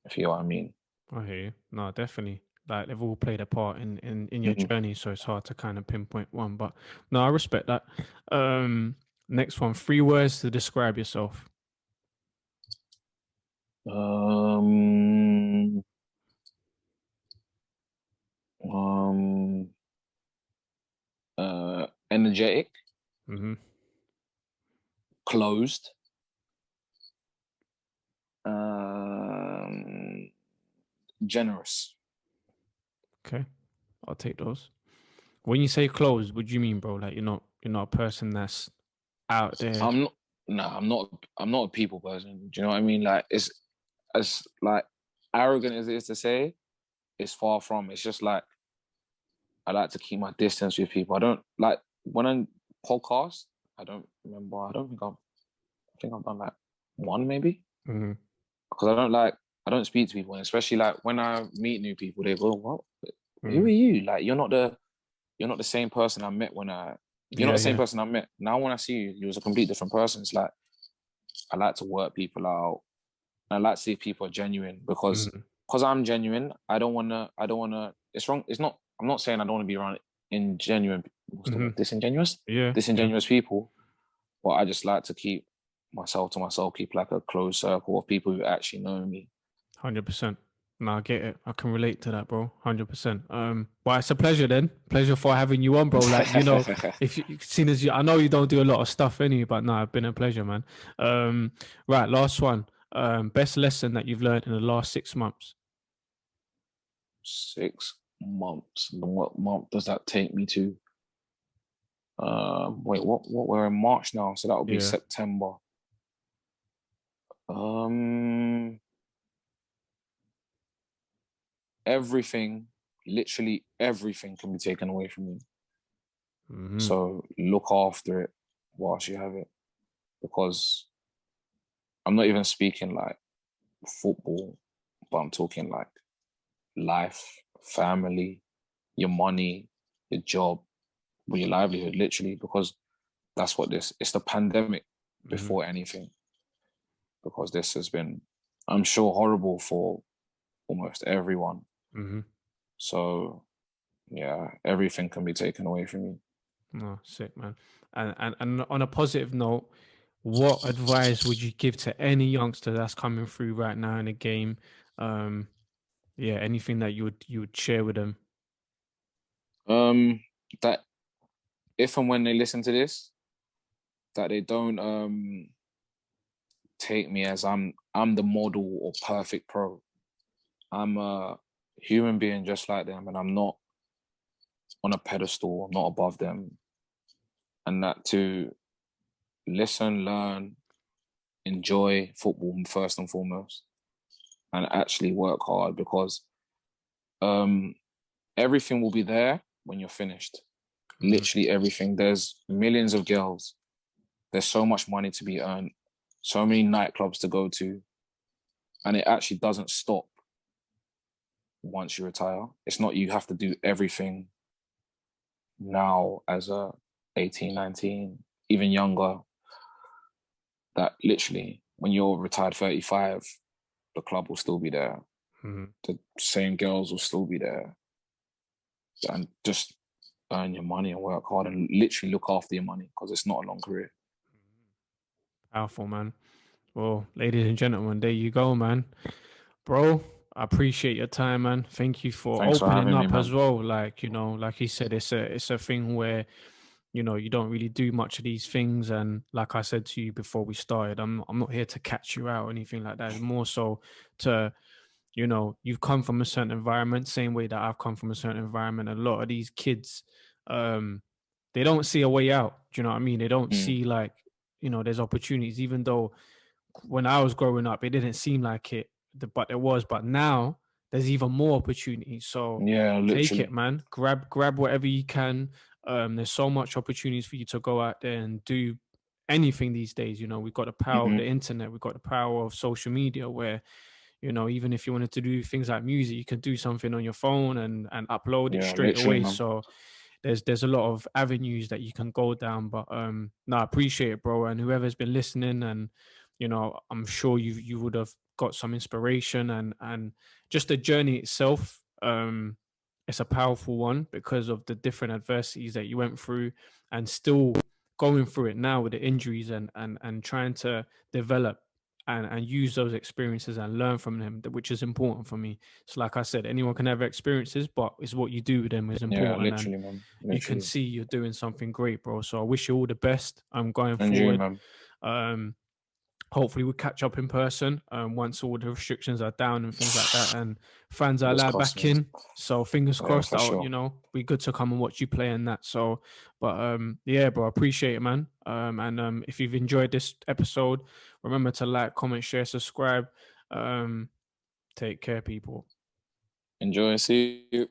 if you know what I mean. I hear you. No, definitely. Like they've all played a part in your Mm-hmm. journey, so it's hard to kind of pinpoint one. But no, I respect that. Next one. 3 words to describe yourself. Um, um, Energetic, Mm-hmm. closed, um, generous. Okay, I'll take those. When you say closed, what do you mean, bro? Like you're not a person that's out there. I'm not. No, I'm not. I'm not a people person. Do you know what I mean? Like it's as like arrogant as it is to say. It's far from. It's just like I like to keep my distance with people. I don't like when I podcast. I don't remember. I don't think I've. I think I've done like one maybe Mm-hmm. because I don't like. I don't speak to people, and especially like when I meet new people, they go, "What? Who Mm-hmm. are you? Like you're not the same person I met you're not Yeah, the same yeah. person I met. Now when I see you, you're a complete different person. It's like I like to work people out. I like to see if people are genuine Mm-hmm. because I'm genuine. I don't wanna it's wrong. It's not I'm not saying I don't want to be around ingenuine what's the Mm-hmm. word? Disingenuous? Yeah, yeah. Disingenuous people. But I just like to keep myself to myself, keep like a close circle of people who actually know me. 100%. No, I get it. I can relate to that, bro. 100%. But it's a pleasure then. Pleasure for having you on, bro. Like, if you seen as I know you don't do a lot of stuff anyway, but no, it's been a pleasure, man. Right, last one. Best lesson that you've learned in the last 6 months. 6 months. What month does that take me to? Wait, what we're in March now, so that will be Yeah. September. Um, everything, literally everything can be taken away from you. So look after it whilst you have it. Because I'm not even speaking like football, but I'm talking like life, family, your money, your job, your livelihood, literally, because that's what it's the pandemic before anything. Because this has been, I'm sure, horrible for almost everyone. So yeah, everything can be taken away from you. Oh, sick, man. And on a positive note, what advice would you give to any youngster that's coming through right now in the game? Yeah, anything that you would share with them? That if and when they listen to this, that they don't take me as I'm the model or perfect pro. I'm a human being just like them, and I'm not on a pedestal. I'm not above them. And that to listen, learn, enjoy football first and foremost, and actually work hard, because everything will be there when you're finished. Literally everything. There's millions of girls. There's so much money to be earned, so many nightclubs to go to, and it actually doesn't stop once you retire. It's not you have to do everything now as a 18, 19, even younger. That literally, when you're retired 35, the club will still be there. The same girls will still be there. And just earn your money and work hard and literally look after your money, because it's not a long career. Powerful, man. Well, ladies and gentlemen, there you go, man. Bro, I appreciate your time, man. Thank you for Thanks for opening having me, up man. as well. Like, you know, like you said, it's a thing where, you know, you don't really do much of these things. And like I said to you before we started, I'm not here to catch you out or anything like that. It's more so to, you know, you've come from a certain environment, same way that I've come from a certain environment. A lot of these kids, they don't see a way out. Do you know what I mean? They don't see like, you know, there's opportunities, even though when I was growing up, it didn't seem like it, but there was. But now there's even more opportunities. So Yeah, take literally. it, man. Grab whatever you can. There's so much opportunities for you to go out there and do anything these days. You know, we've got the power of the internet. We've got the power of social media, where, you know, even if you wanted to do things like music, you can do something on your phone and upload it Yeah, straight literally, away. man. So there's a lot of avenues that you can go down. But no, I appreciate it, bro. And whoever's been listening, and you know, I'm sure you would have got some inspiration, and just the journey itself. It's a powerful one because of the different adversities that you went through, and still going through it now with the injuries, and trying to develop and use those experiences and learn from them, which is important for me. So like I said, anyone can have experiences, but it's what you do with them is Yeah, important. And literally, man. you can Literally. see you're doing something great, bro. So I wish you all the best. I'm going And you, forward. man. Hopefully we'll catch up in person once all the restrictions are down and things like that, and fans are Fingers allowed crossed, back man. in. So fingers Yeah, crossed, for I'll, sure. you know, be good to come and watch you play in that. So, but yeah, bro, I appreciate it, man. And if you've enjoyed this episode, remember to like, comment, share, subscribe. Take care, people. Enjoy. See you.